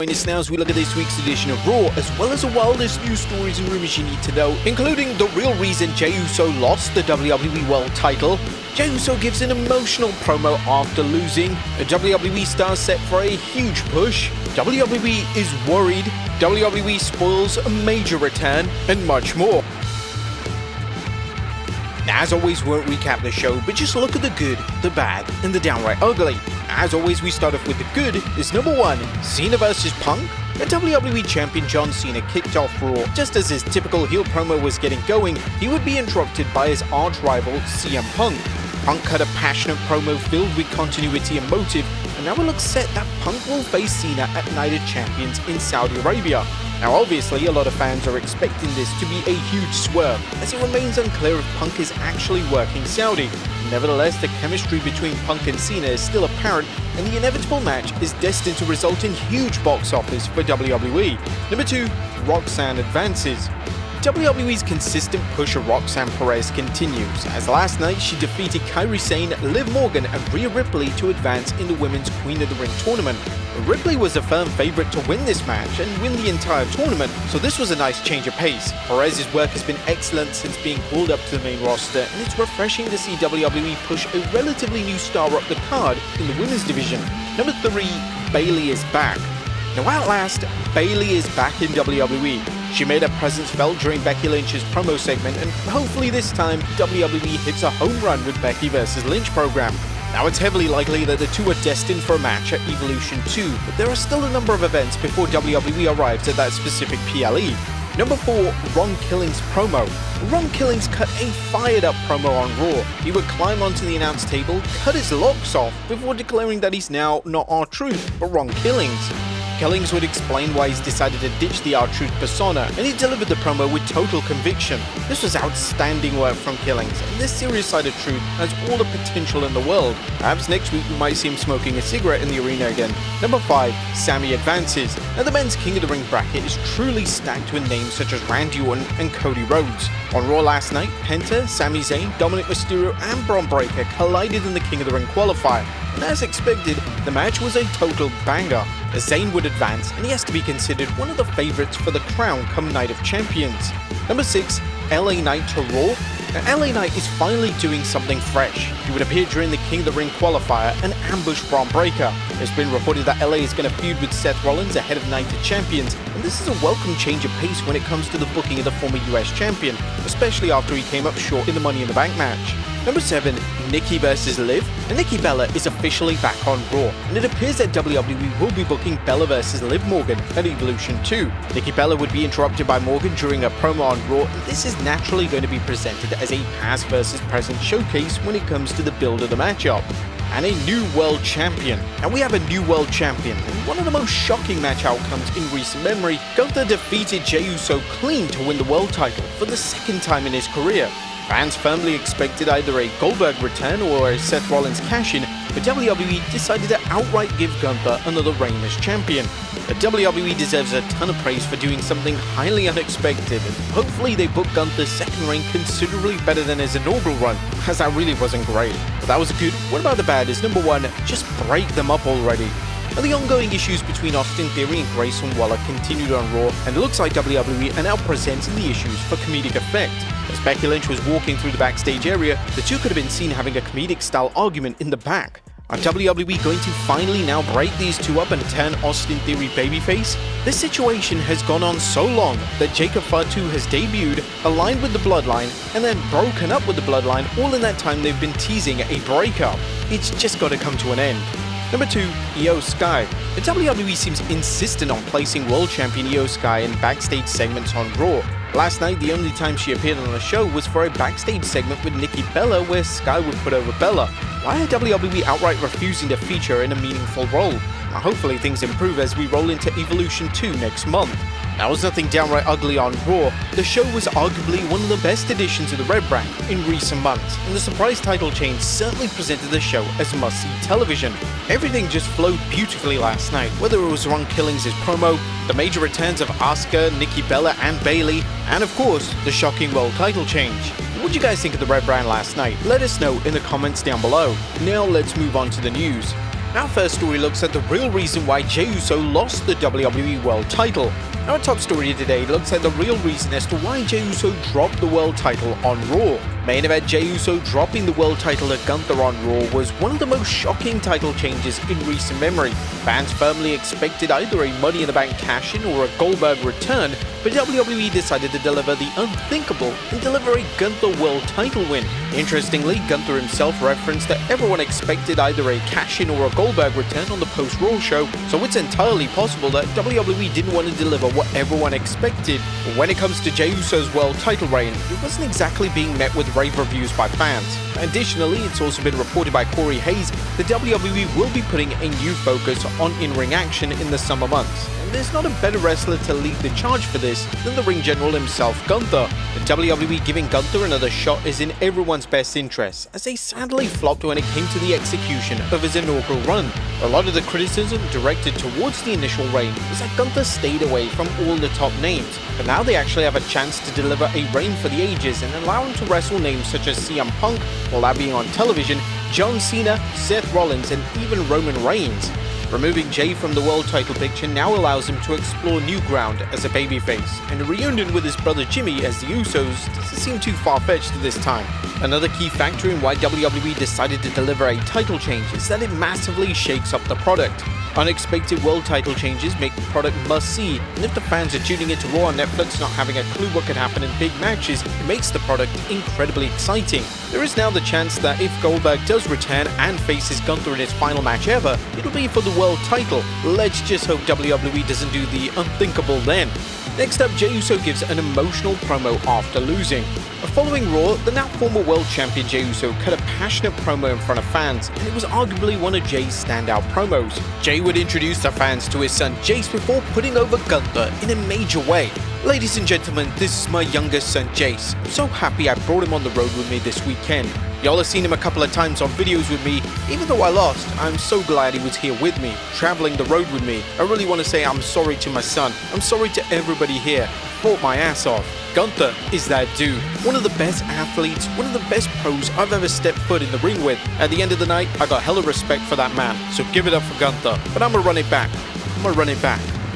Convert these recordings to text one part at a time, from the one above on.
Join us now as we look at this week's edition of Raw, as well as the wildest news stories and rumors you need to know, including the real reason Jey Uso lost the WWE World title. Jey Uso gives an emotional promo after losing. A WWE star set for a huge push. WWE is worried. WWE spoils a major return, and much more. As always, we won't recap the show, but just look at the good, the bad, and the downright ugly. As always, we start off with the good. Is number 1, Cena vs Punk. The WWE Champion John Cena kicked off Raw. Just as his typical heel promo was getting going, he would be interrupted by his arch-rival CM Punk. Punk cut a passionate promo filled with continuity and motive, and now it looks set that Punk will face Cena at Night of Champions in Saudi Arabia. Now obviously a lot of fans are expecting this to be a huge swerve, as it remains unclear if Punk is actually working Saudi. Nevertheless, the chemistry between Punk and Cena is still apparent, and the inevitable match is destined to result in huge box office for WWE. Number 2, Roxanne advances. WWE's consistent push of Roxanne Perez continues, as last night she defeated Kairi Sane, Liv Morgan and Rhea Ripley to advance in the Women's Queen of the Ring tournament. Ripley was a firm favourite to win this match and win the entire tournament, so this was a nice change of pace. Perez's work has been excellent since being called up to the main roster, and it's refreshing to see WWE push a relatively new star up the card in the women's division. Number 3, Bayley is back. Now at last, Bayley is back in WWE. She made her presence felt during Becky Lynch's promo segment, and hopefully this time WWE hits a home run with Becky vs Lynch program. Now it's heavily likely that the two are destined for a match at Evolution 2, but there are still a number of events before WWE arrives at that specific PLE. Number 4, Ron Killings promo. Ron Killings cut a fired up promo on Raw. He would climb onto the announce table, cut his locks off, before declaring that he's now not R-Truth, but Ron Killings. Killings would explain why he's decided to ditch the R-Truth persona, and he delivered the promo with total conviction. This was outstanding work from Killings, and this serious side of Truth has all the potential in the world. Perhaps next week we might see him smoking a cigarette in the arena again. Number 5, Sami advances. Now the men's King of the Ring bracket is truly stacked with names such as Randy Orton and Cody Rhodes. On Raw last night, Penta, Sami Zayn, Dominic Mysterio and Bron Breakker collided in the King of the Ring qualifier, and as expected, the match was a total banger. As Zayn would advance, and he has to be considered one of the favourites for the crown come Night of Champions. Number 6, LA Knight to Raw. Now, LA Knight is finally doing something fresh. He would appear during the King of the Ring qualifier and ambush Bron Breakker. It's been reported that LA is going to feud with Seth Rollins ahead of Night of Champions, and this is a welcome change of pace when it comes to the booking of the former US champion, especially after he came up short in the Money in the Bank match. Number 7, Nikki vs Liv. And Nikki Bella is officially back on Raw, and it appears that WWE will be booking Bella vs Liv Morgan at Evolution 2. Nikki Bella would be interrupted by Morgan during a promo on Raw, and this is naturally going to be presented as a past versus present showcase when it comes to the build of the matchup. And a new world champion. Now we have a new world champion, and one of the most shocking match outcomes in recent memory, Gunther defeated Jey Uso clean to win the world title for the second time in his career. Fans firmly expected either a Goldberg return or a Seth Rollins cash-in, but WWE decided to outright give Gunther another reign as champion. But WWE deserves a ton of praise for doing something highly unexpected, and hopefully they book Gunther's second reign considerably better than his inaugural run, as that really wasn't great. But that was good. What about the bad? Is number 1, just break them up already. Now, the ongoing issues between Austin Theory and Grayson Waller continued on Raw, and it looks like WWE are now presenting the issues for comedic effect. As Becky Lynch was walking through the backstage area, the two could have been seen having a comedic-style argument in the back. Are WWE going to finally now break these two up and turn Austin Theory babyface? This situation has gone on so long that Jacob Fatu has debuted, aligned with the Bloodline, and then broken up with the Bloodline. All in that time they've been teasing a breakup. It's just got to come to an end. Number 2, Io Sky. The WWE seems insistent on placing World Champion Io Sky in backstage segments on Raw. Last night, the only time she appeared on the show was for a backstage segment with Nikki Bella where Sky would put over Bella. Why are WWE outright refusing to feature her in a meaningful role? Now, hopefully things improve as we roll into Evolution 2 next month. Now, was nothing downright ugly on Raw. The show was arguably one of the best additions to the Red brand in recent months, and the surprise title change certainly presented the show as must-see television. Everything just flowed beautifully last night, whether it was Ron Killings' promo, the major returns of Asuka, Nikki Bella and Bayley, and of course, the shocking world title change. What did you guys think of the Red brand last night? Let us know in the comments down below. Now let's move on to the news. Our first story looks at the real reason why Jey Uso lost the WWE World title. Our top story today looks at the real reason as to why Jey Uso dropped the world title on Raw. Main event: Jey Uso dropping the world title to Gunther on Raw was one of the most shocking title changes in recent memory. Fans firmly expected either a Money in the Bank cash-in or a Goldberg return, but WWE decided to deliver the unthinkable and deliver a Gunther world title win. Interestingly, Gunther himself referenced that everyone expected either a cash-in or a Goldberg return on the post-Raw show, so it's entirely possible that WWE didn't want to deliver what everyone expected. But when it comes to Jey Uso's world title reign, it wasn't exactly being met with rave reviews by fans. Additionally, it's also been reported by Corey Hayes that WWE will be putting a new focus on in-ring action in the summer months. And there's not a better wrestler to lead the charge for this than the ring general himself, Gunther. The WWE giving Gunther another shot is in everyone's best interest, as they sadly flopped when it came to the execution of his inaugural run. A lot of the criticism directed towards the initial reign is that Gunther stayed away from all the top names, but now they actually have a chance to deliver a reign for the ages and allow him to wrestle names such as CM Punk, while that being on television, John Cena, Seth Rollins, and even Roman Reigns. Removing Jey from the world title picture now allows him to explore new ground as a babyface, and a reunion with his brother Jimmy as the Usos doesn't seem too far-fetched at this time. Another key factor in why WWE decided to deliver a title change is that it massively shakes up the product. Unexpected world title changes make the product must-see, and if the fans are tuning into Raw on Netflix not having a clue what could happen in big matches, it makes the product incredibly exciting. There is now the chance that if Goldberg does return and faces Gunther in his final match ever, it'll be for the world title. Let's just hope WWE doesn't do the unthinkable then. Next up, Jey Uso gives an emotional promo after losing. Following Raw, the now former world champion Jey Uso cut a passionate promo in front of fans, and it was arguably one of Jey's standout promos. Jey would introduce the fans to his son Jace before putting over Gunther in a major way. "Ladies and gentlemen, this is my youngest son Jace. I'm so happy I brought him on the road with me this weekend. Y'all have seen him a couple of times on videos with me. Even though I lost, I'm so glad he was here with me, traveling the road with me. I really want to say I'm sorry to my son. I'm sorry to everybody here. Fought my ass off. Gunther is that dude. One of the best athletes, one of the best pros I've ever stepped foot in the ring with. At the end of the night, I got hella respect for that man, so give it up for Gunther. But I'ma run it back.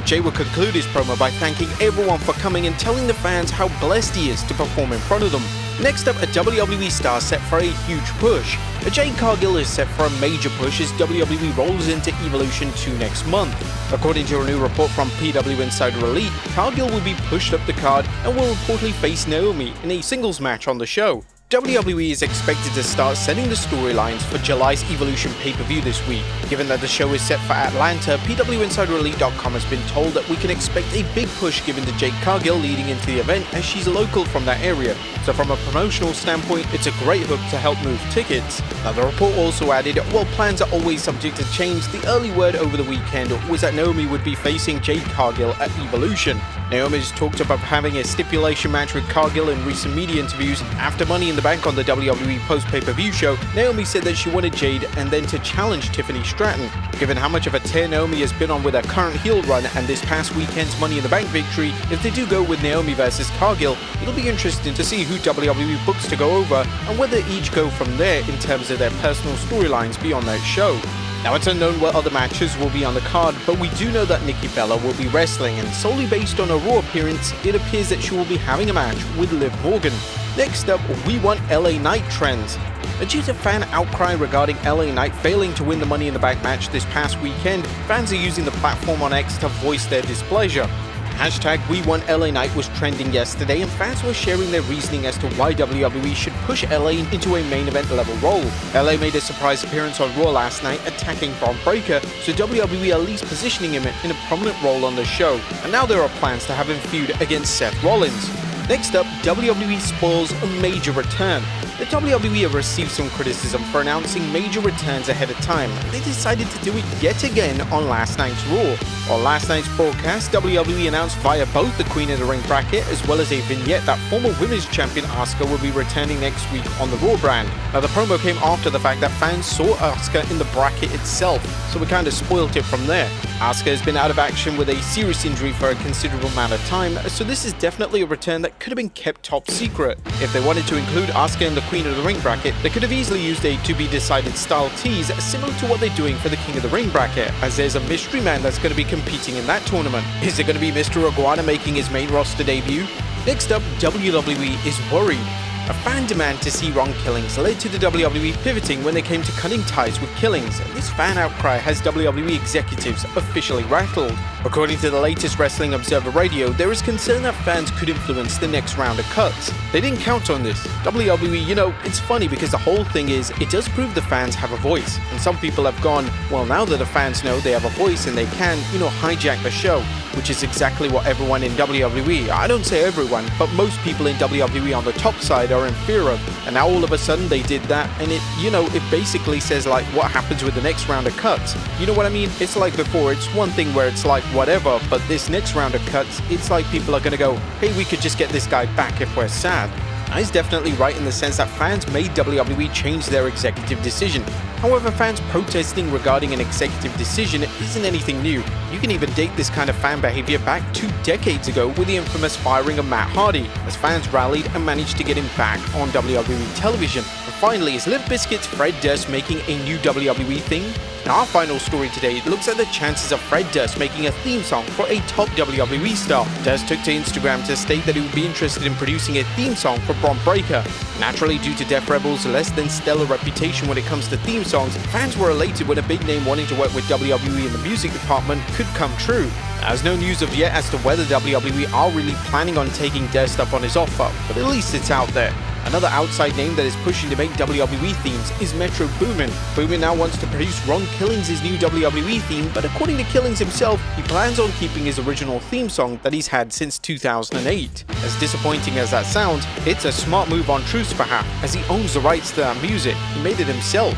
Jey will conclude his promo by thanking everyone for coming and telling the fans how blessed he is to perform in front of them. Next up, a WWE star set for a huge push. Jade Cargill is set for a major push as WWE rolls into Evolution 2 next month. According to a new report from PW Insider Elite, Cargill will be pushed up the card and will reportedly face Naomi in a singles match on the show. WWE is expected to start setting the storylines for July's Evolution pay-per-view this week. Given that the show is set for Atlanta, PWInsiderElite.com has been told that we can expect a big push given to Jade Cargill leading into the event, as she's local from that area. So from a promotional standpoint, it's a great hook to help move tickets. Now the report also added, while plans are always subject to change, the early word over the weekend was that Naomi would be facing Jade Cargill at Evolution. Naomi has talked about having a stipulation match with Cargill in recent media interviews. After Money in the Bank on the WWE post-pay-per-view show, Naomi said that she wanted Jade and then to challenge Tiffany Stratton. Given how much of a tear Naomi has been on with her current heel run and this past weekend's Money in the Bank victory, if they do go with Naomi versus Cargill, it'll be interesting to see who WWE books to go over and whether each go from there in terms of their personal storylines beyond that show. Now, it's unknown what other matches will be on the card, but we do know that Nikki Bella will be wrestling, and solely based on her Raw appearance, it appears that she will be having a match with Liv Morgan. Next up, we want LA Knight trends. Due to fan outcry regarding LA Knight failing to win the Money in the Bank match this past weekend, fans are using the platform on X to voice their displeasure. Hashtag #WeWantLAKnight was trending yesterday, and fans were sharing their reasoning as to why WWE should push LA into a main event level role. LA made a surprise appearance on Raw last night, attacking Braun Breaker, so WWE at least positioning him in a prominent role on the show, and now there are plans to have him feud against Seth Rollins. Next up, WWE spoils a major return. The WWE have received some criticism for announcing major returns ahead of time, and they decided to do it yet again on last night's Raw. On last night's broadcast, WWE announced via both the Queen of the Ring bracket as well as a vignette that former Women's Champion Asuka will be returning next week on the Raw brand. Now, the promo came after the fact that fans saw Asuka in the bracket itself, so we kind of spoiled it from there. Asuka has been out of action with a serious injury for a considerable amount of time, so this is definitely a return that could have been kept top secret. If they wanted to include Asuka in the Queen of the Ring bracket, they could have easily used a to-be-decided style tease similar to what they're doing for the King of the Ring bracket, as there's a mystery man that's going to be competing in that tournament. Is it going to be Mr. Iguana making his main roster debut? Next up, WWE is worried. A fan demand to see Ron Killings led to the WWE pivoting when they came to cutting ties with Killings, and this fan outcry has WWE executives officially rattled. According to the latest Wrestling Observer Radio, there is concern that fans could influence the next round of cuts. They didn't count on this. WWE, it's funny because the whole thing is, it does prove the fans have a voice, and some people have gone, well, now that the fans know they have a voice and they can, hijack the show, which is exactly what everyone in WWE, I don't say everyone, but most people in WWE on the top side are in fear of. And now all of a sudden they did that, and it basically says like what happens with the next round of cuts. You know what I mean? It's like before, it's one thing where it's like whatever, but this next round of cuts, it's like people are gonna go, hey, we could just get this guy back if we're sad. He's definitely right in the sense that fans made WWE change their executive decision. However, fans protesting regarding an executive decision isn't anything new. You can even date this kind of fan behavior back 2 decades ago with the infamous firing of Matt Hardy, as fans rallied and managed to get him back on WWE television. And finally, is Limp Bizkit's Fred Durst making a new WWE theme? In our final story today looks at the chances of Fred Durst making a theme song for a top WWE star. Durst took to Instagram to state that he would be interested in producing a theme song for Bron Breakker. Naturally, due to Def Rebel's less than stellar reputation when it comes to theme songs, fans were elated when a big name wanting to work with WWE in the music department could come true. There's no news of yet as to whether WWE are really planning on taking Durst up on his offer, but at least it's out there. Another outside name that is pushing to make WWE themes is Metro Boomin. Boomin now wants to produce Ron Killings' new WWE theme, but according to Killings himself, he plans on keeping his original theme song that he's had since 2008. As disappointing as that sounds, it's a smart move on Truth's behalf, as he owns the rights to that music. He made it himself.